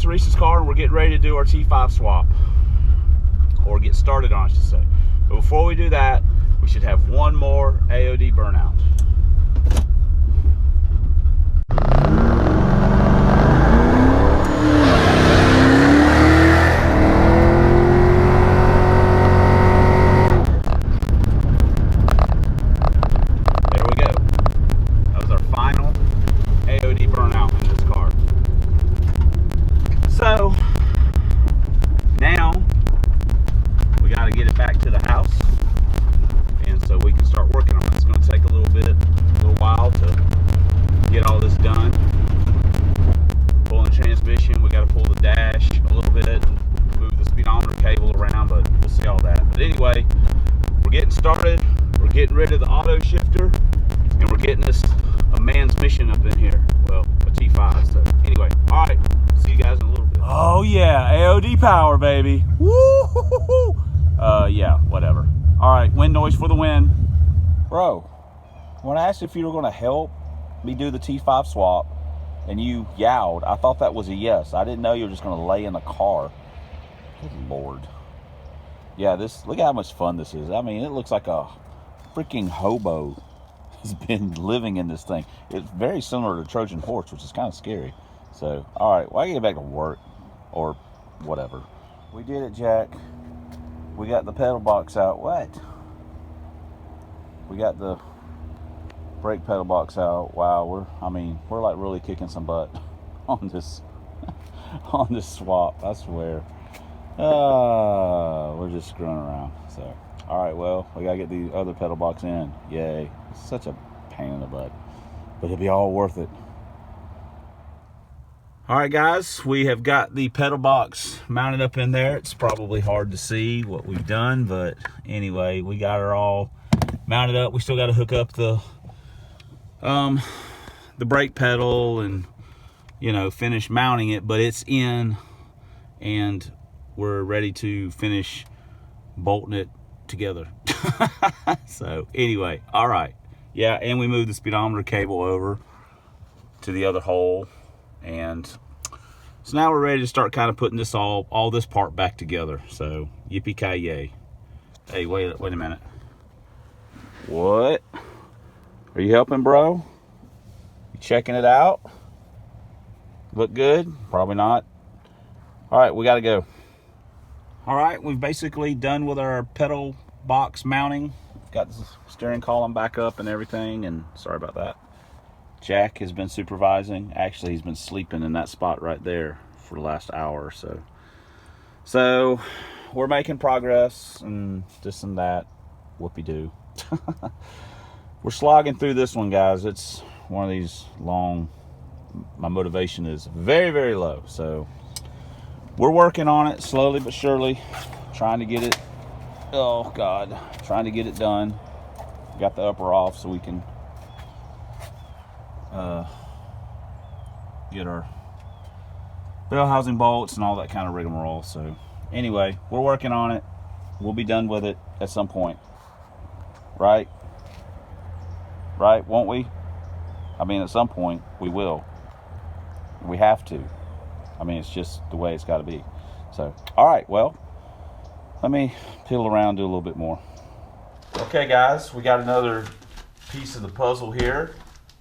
Teresa's car and we're getting ready to do our T5 swap. Or get started on, I should say. But before we do that, we should have one more AOD burnout. There we go. That was our final AOD burnout in this car. So, now we got to get it back to the house, and so we can start working on it. It's going to take a little while to get all this done. Pulling the transmission, we got to pull the dash a little bit, move the speedometer cable around, but we'll see all that. But anyway, we're getting started. We're getting rid of the auto shifter, and we're getting this a man's mission up in here. Well, a T5. So anyway, all right. See you guys in a little bit. Oh yeah, AOD power, baby. Woo! Yeah, whatever. All right, wind noise for the win. Bro, when I asked if you were going to help me do the T5 swap and you yowled, I thought that was a yes. I didn't know you were just going to lay in the car. Good Lord. Yeah, look at how much fun this is. I mean, it looks like a freaking hobo has been living in this thing. It's very similar to Trojan horse, which is kind of scary. So, all right, well, I get back to work or whatever. We did it, Jack. We got the pedal box out. What? We got the brake pedal box out. Wow, we're like really kicking some butt on this on this swap. I swear. We're just screwing around. So, all right, well, we gotta get the other pedal box in. Yay! It's such a pain in the butt, but it'll be all worth it. All right, guys, we have got the pedal box mounted up in there. It's probably hard to see what we've done, but anyway, we got her all mounted up. We still got to hook up the brake pedal and, you know, finish mounting it, but it's in and we're ready to finish bolting it together. So anyway, all right. Yeah, and we moved the speedometer cable over to the other hole. And so now we're ready to start kind of putting this all this part back together. So yippee-ki-yay. Hey, wait a minute. What? Are you helping, bro? You checking it out? Look good? Probably not. All right, we got to go. All right, we've basically done with our pedal box mounting. Got the steering column back up and everything, and sorry about that. Jack has been supervising. Actually, he's been sleeping in that spot right there for the last hour or so. So we're making progress and this and that. Whoopie-doo. We're slogging through this one, guys. It's one of these long, my motivation is very, very low. So we're working on it slowly but surely, trying to get it, oh God, trying to get it done. Got the upper off so we can get our bell housing bolts and all that kind of rigmarole. So anyway, we're working on it. We'll be done with it at some point. Right? Right? Won't we? I mean, at some point we will. We have to. I mean, it's just the way it's got to be. So, all right, well, let me piddle around, do a little bit more. Okay, guys, we got another piece of the puzzle here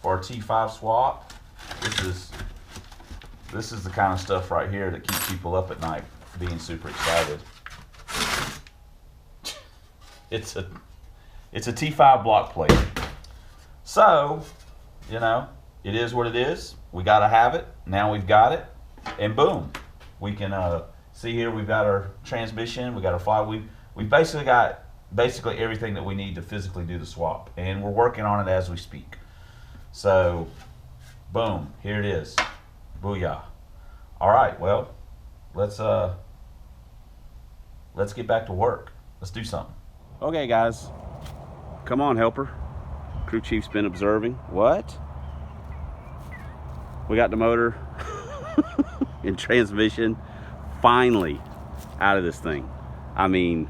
for our T5 swap. This is the kind of stuff right here that keeps people up at night, being super excited. It's a T5 block plate. So, you know, it is what it is. We got to have it. Now we've got it, and boom, we can see here. We've got our transmission. We got our flywheel. We've basically got everything that we need to physically do the swap, and we're working on it as we speak. So, boom, here it is. Booyah. All right, well, let's get back to work. Let's do something. Okay, guys. Come on, helper. Crew chief's been observing. What? We got the motor and transmission finally out of this thing. I mean,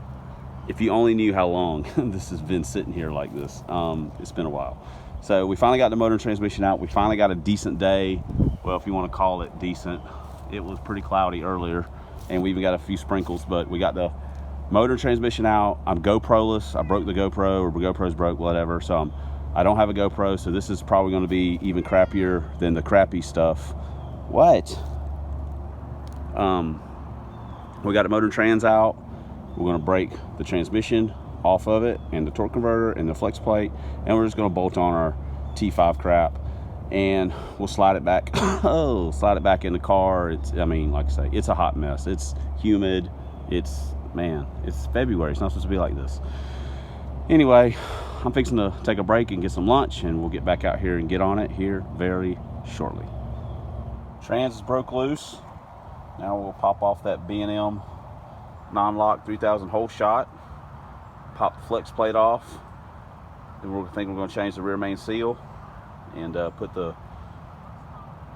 if you only knew how long this has been sitting here like this. It's been a while. So we finally got the motor and transmission out. We finally got a decent day. Well, if you want to call it decent. it was pretty cloudy earlier, and we even got a few sprinkles, but we got the motor and transmission out. I'm GoPro-less. I broke the GoPro, or GoPro's broke, whatever. So I don't have a GoPro, so this is probably going to be even crappier than the crappy stuff. What? We got the motor and trans out. We're going to break the transmission off of it, and the torque converter, and the flex plate, and we're just going to bolt on our T5 crap, and we'll slide it back. Oh, slide it back in the car. It's, I mean, like I say, it's a hot mess. It's humid. It's, man, it's February. It's not supposed to be like this. Anyway, I'm fixing to take a break and get some lunch, and we'll get back out here and get on it here very shortly. Trans is broke loose. Now we'll pop off that B&M non-lock 3000 hole shot, pop the flex plate off, then we're going to change the rear main seal and put the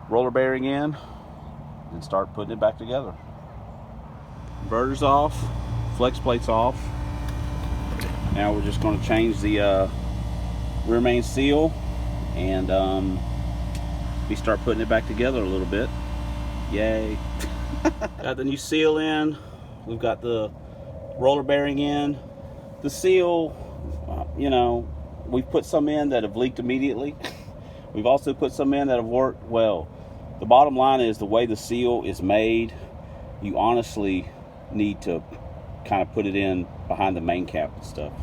roller bearing in and start putting it back together. Inverter's off, flex plate's off. Now we're just going to change the rear main seal, and we start putting it back together a little bit. Yay. Got the new seal in. We've got the roller bearing in. The seal, you know, we've put some in that have leaked immediately. We've also put some in that have worked well. The bottom line is, the way the seal is made, you honestly need to kind of put it in behind the main cap and stuff.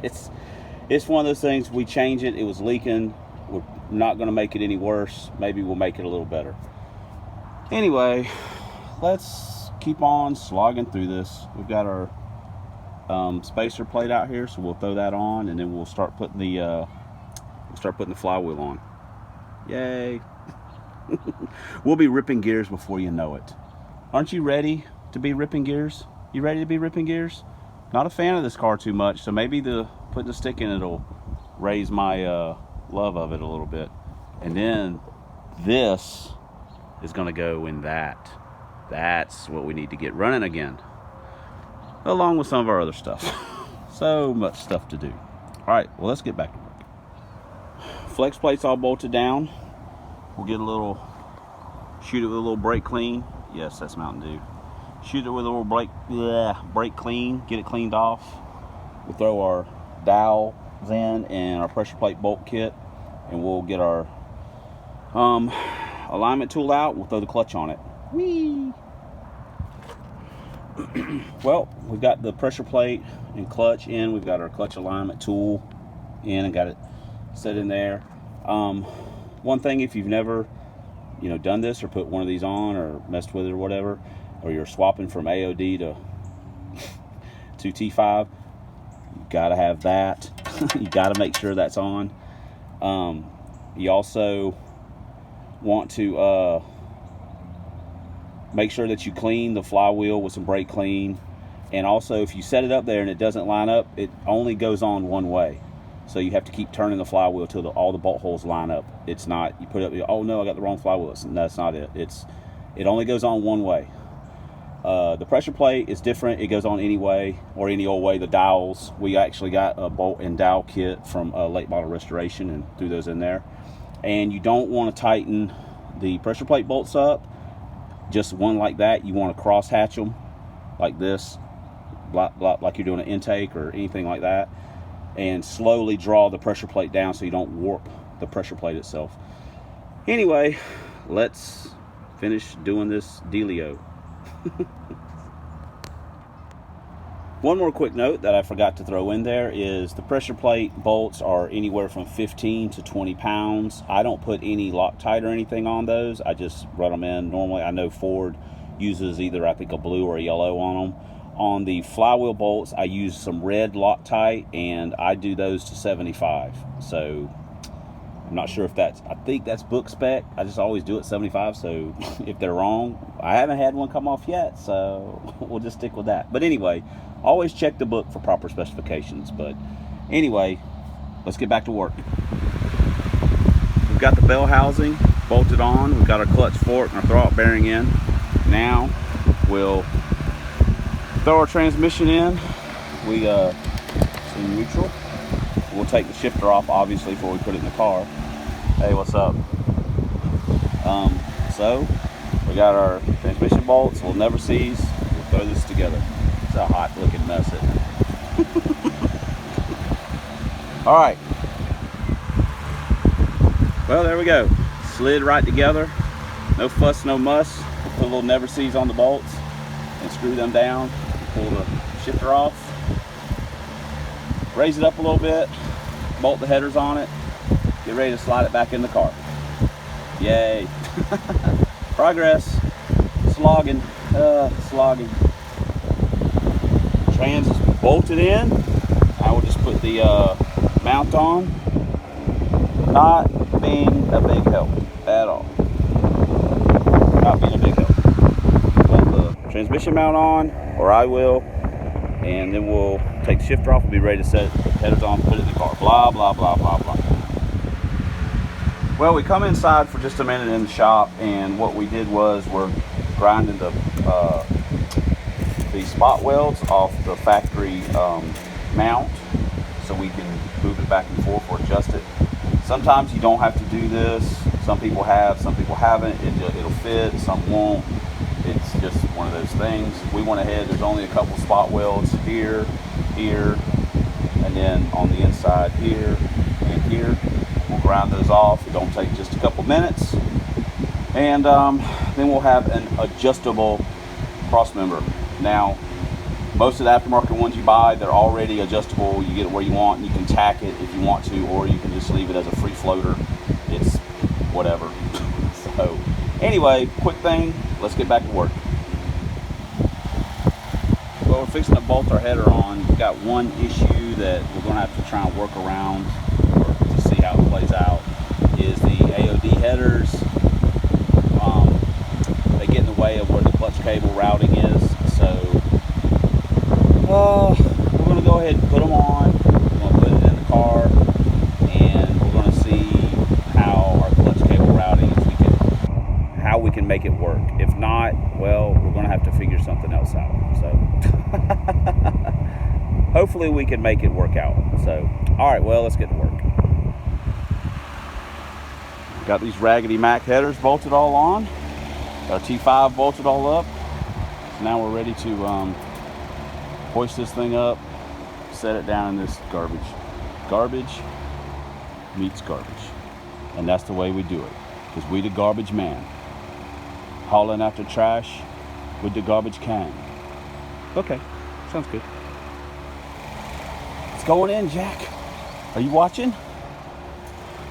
It's one of those things, we change it, it was leaking. We're not going to make it any worse. Maybe we'll make it a little better. Anyway, let's keep on slogging through this. We've got our spacer plate out here, so we'll throw that on, and then we'll start putting the flywheel on. Yay. We'll be ripping gears before you know it. Aren't you ready to be ripping gears? You ready to be ripping gears? Not a fan of this car too much, so maybe putting the stick in it will raise my love of it a little bit. And then this is going to go in that. That's what we need to get running again, along with some of our other stuff. So much stuff to do. All right, well, let's get back to work. Flex plate's all bolted down. We'll get shoot it with a little brake clean. Yes, that's Mountain Dew. Shoot it with a little brake clean, get it cleaned off. We'll throw our dowels in and our pressure plate bolt kit, and we'll get our alignment tool out. We'll throw the clutch on it. Whee! Well, we've got the pressure plate and clutch in. We've got our clutch alignment tool in and got it set in there. One thing, if you've never done this or put one of these on or messed with it or whatever, or you're swapping from AOD to T5, you gotta have that. You gotta make sure that's on. You also want to make sure that you clean the flywheel with some brake clean. And also, if you set it up there and it doesn't line up, it only goes on one way. So you have to keep turning the flywheel till all the bolt holes line up. It's not, you put it up, oh no, I got the wrong flywheel. That's not it. It only goes on one way. The pressure plate is different. It goes on any way, or any old way. The dowels, we actually got a bolt and dowel kit from Late Model Restoration and threw those in there. And you don't want to tighten the pressure plate bolts up just one like that. You want to cross hatch them like this, like you're doing an intake or anything like that, and slowly draw the pressure plate down so you don't warp the pressure plate itself. Anyway, let's finish doing this dealio. One more quick note that I forgot to throw in there is the pressure plate bolts are anywhere from 15 to 20 pounds. I don't put any Loctite or anything on those. I just run them in. Normally, I know Ford uses either, I think, a blue or a yellow on them. On the flywheel bolts, I use some red Loctite, and I do those to 75. So I'm not sure if I think that's book spec. I just always do it 75. So if they're wrong, I haven't had one come off yet, so we'll just stick with that. But anyway, always check the book for proper specifications. But anyway, let's get back to work. We've got the bell housing bolted on. We've got our clutch fork and our throttle bearing in. Now we'll throw our transmission in. We in neutral. We'll take the shifter off, obviously, before we put it in the car. Hey, what's up? So We got our transmission bolts. We'll never seize. We'll throw this together. It's a hot looking mess, isn't it? All right. Well, there we go. Slid right together. No fuss, no muss. Put a little never seize on the bolts and screw them down. Pull the shifter off. Raise it up a little bit. Bolt the headers on it. Get ready to slide it back in the car. Yay. Progress. Slogging. Slogging. Trans is bolted in. I will just put the mount on. Not being a big help at all. Not being a big help. Put the transmission mount on, or I will, and then we'll take the shifter off. We'll be ready to set the headers on, put it in the car. Blah, blah, blah, blah, blah. Well, we come inside for just a minute in the shop, and what we did was we're grinding the spot welds off the factory mount so we can move it back and forth or adjust it. Sometimes you don't have to do this. Some people have, some people haven't. It'll fit, some won't. It's just one of those things. We went ahead, there's only a couple spot welds here, here, and then on the inside here and here. We'll grind those off. It don't take just a couple minutes. And then we'll have an adjustable cross member. Now, most of the aftermarket ones you buy, they're already adjustable. You get it where you want, and you can tack it if you want to, or you can just leave it as a free floater. It's whatever. So anyway, quick thing, let's get back to work. Well, we're fixing to bolt our header on. We've got one issue that we're going to have to try and work around or to see how it plays out, is the AOD headers. They get in the way of where the clutch cable routing is. So we're going to go ahead and put them on. We're going to put it in the car, and we're going to see how our clutch cable routing, how we can make it work. If not, well, we're going to have to figure something else out. So hopefully we can make it work out. So, all right, well, let's get to work. Got these Raggedy Mac headers bolted all on. Got our T5 bolted all up. So now we're ready to hoist this thing up, set it down in this garbage. Garbage meets garbage. And that's the way we do it, because we the garbage man. Hauling after trash with the garbage can. Okay, sounds good. It's going in, Jack. Are you watching?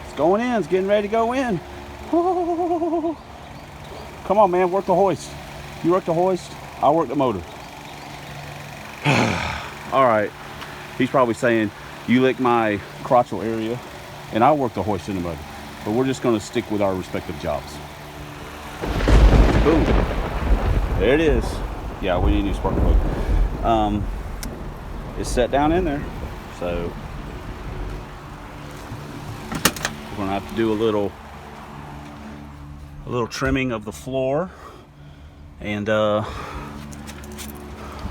It's going in. It's getting ready to go in. Come on, man. Work the hoist. You work the hoist. I'll work the motor. All right. He's probably saying, you lick my crotchal area, and I'll work the hoist in the motor. But we're just going to stick with our respective jobs. Boom. There it is. Yeah, we need a new spark plug. It's set down in there. So we're going to have to do a little trimming of the floor, and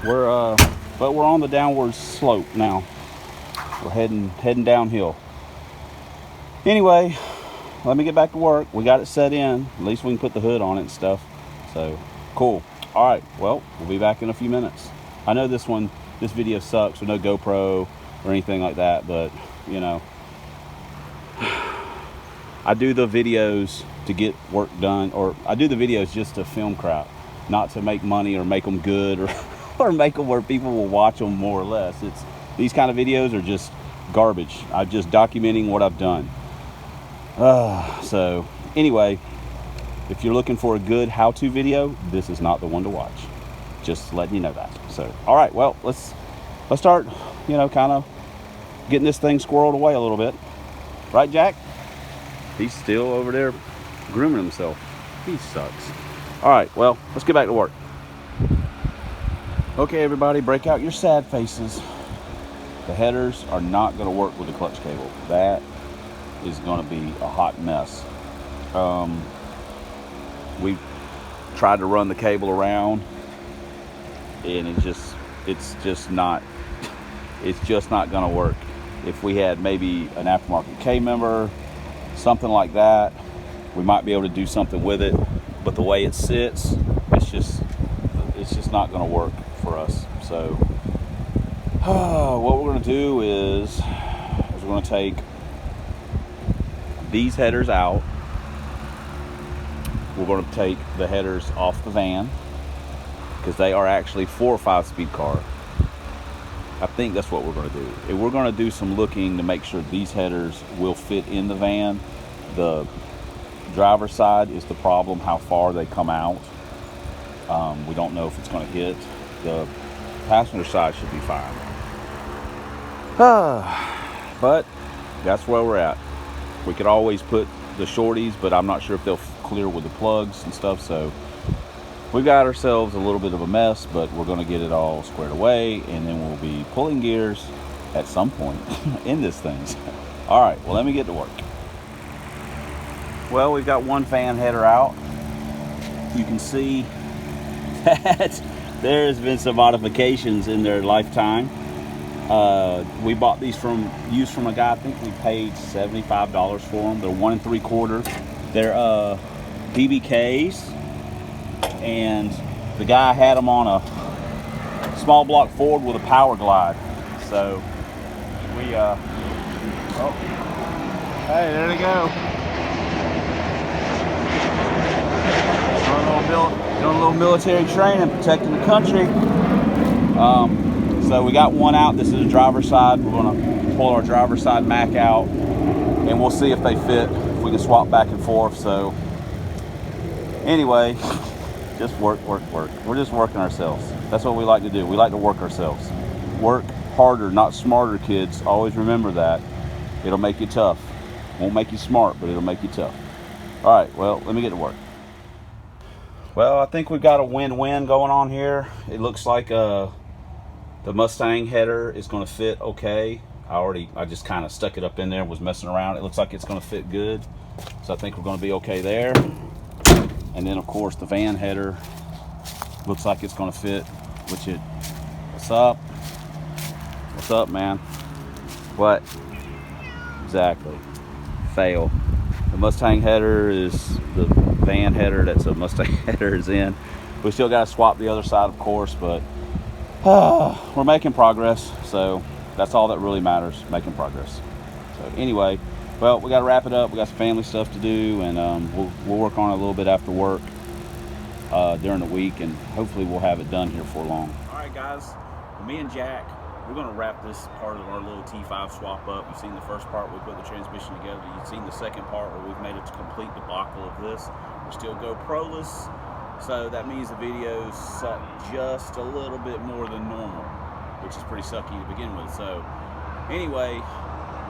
we're on the downward slope now. We're heading downhill. Anyway, let me get back to work. We got it set in. At least we can put the hood on it and stuff. So cool. All right, well, we'll be back in a few minutes. I know this video sucks with no GoPro or anything like that, but you know, I do the videos to get work done, or I do the videos just to film crap, not to make money or make them good or make them where people will watch them more or less. These kind of videos are just garbage. I'm just documenting what I've done. So anyway, if you're looking for a good how-to video, this is not the one to watch. Just letting you know that. So, all right, well, let's start, kind of getting this thing squirreled away a little bit. Right, Jack? He's still over there grooming himself. He sucks. All right, well, let's get back to work. Okay, everybody, break out your sad faces. The headers are not going to work with the clutch cable. That is going to be a hot mess. We tried to run the cable around, and it's just not going to work. If we had maybe an aftermarket K member, something like that, we might be able to do something with it. but the way it sits, it's just not going to work for us. So what we're going to do is we're going to take these headers out. We're going to take the headers off the van because they are actually 4 or 5 speed car. I think that's what we're going to do. And we're going to do some looking to make sure these headers will fit in the van. The driver's side is the problem, how far they come out. We don't know if it's going to hit. The passenger side should be fine. But that's where we're at. We could always put the shorties, but I'm not sure if they'll clear with the plugs and stuff. So we got ourselves a little bit of a mess, but we're going to get it all squared away, and then we'll be pulling gears at some point in this thing. All right, well, let me get to work. Well, we've got one fan header out. You can see that there has been some modifications in their lifetime. We bought these used from a guy. I think we paid $75 for them. They're 1 3/4. They're DBKs. And the guy had them on a small block Ford with a power glide. So we oh, hey, there they go. Doing a little military training, protecting the country. So we got one out. This is the driver's side. We're going to pull our driver's side Mac out, and we'll see if they fit, if we can swap back and forth. So anyway, just work. We're just working ourselves. That's what we like to do. We like to work ourselves. Work harder, not smarter, kids. Always remember that. It'll make you tough. Won't make you smart, but it'll make you tough. All right, well, let me get to work. Well, I think we've got a win-win going on here. It looks like the Mustang header is going to fit okay. I just kind of stuck it up in there, was messing around. It looks like it's going to fit good. So I think we're going to be okay there. And then, of course, the van header looks like it's going to fit, which it... What's up? What's up, man? What? Exactly. Fail. The Mustang header is the van header that's a Mustang header is in. We still got to swap the other side, of course, but we're making progress. So that's all that really matters, making progress. So anyway, well, we got to wrap it up. We got some family stuff to do, and we'll work on it a little bit after work during the week, and hopefully we'll have it done here for long. All right, guys. Me and Jack, we're going to wrap this part of our little T5 swap up. You've seen the first part, we put the transmission together. You've seen the second part where we've made a complete debacle of this. We're still GoPro-less, so that means the videos suck just a little bit more than normal, which is pretty sucky to begin with. So anyway,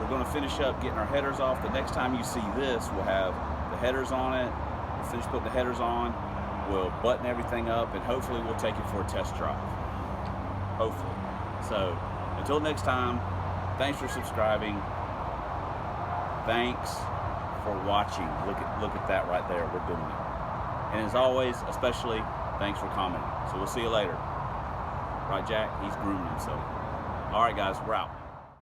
we're going to finish up getting our headers off. The next time you see this, we'll have the headers on it. We'll finish putting the headers on. We'll button everything up, and hopefully we'll take it for a test drive. Hopefully. So until next time, thanks for subscribing. Thanks for watching. Look at that right there. We're doing it. And as always, especially, thanks for commenting. So we'll see you later. Right, Jack? He's grooming himself. All right, guys, we're out.